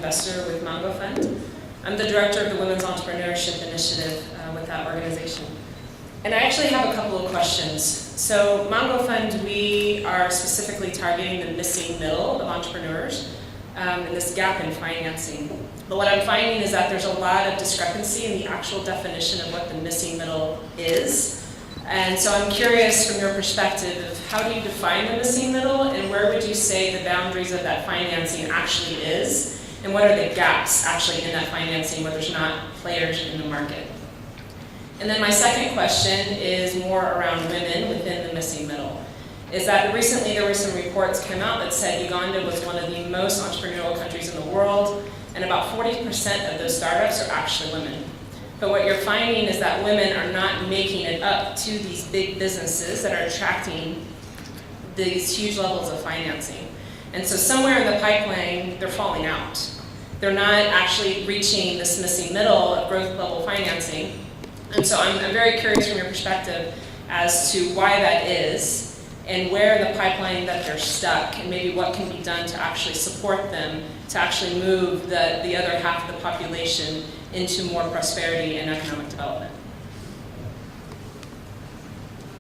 investor with Mango Fund. I'm the director of the Women's Entrepreneurship Initiative with that organization. And I actually have a couple of questions. So Mango Fund, we are specifically targeting the missing middle of entrepreneurs and this gap in financing. But what I'm finding is that there's a lot of discrepancy in the actual definition of what the missing middle is. And so I'm curious from your perspective of how do you define the missing middle, and where would you say the boundaries of that financing actually is, and what are the gaps actually in that financing where there's not players in the market? And then my second question is more around women within the missing middle. Is that recently there were some reports came out that said Uganda was one of the most entrepreneurial countries in the world, and about 40% of those startups are actually women. But what you're finding is that women are not making it up to these big businesses that are attracting these huge levels of financing. And so somewhere in the pipeline, they're falling out. They're not actually reaching this missing middle of growth level financing. And so I'm very curious from your perspective as to why that is, and where in the pipeline that they're stuck, and maybe what can be done to actually support them to actually move the other half of the population into more prosperity and economic development.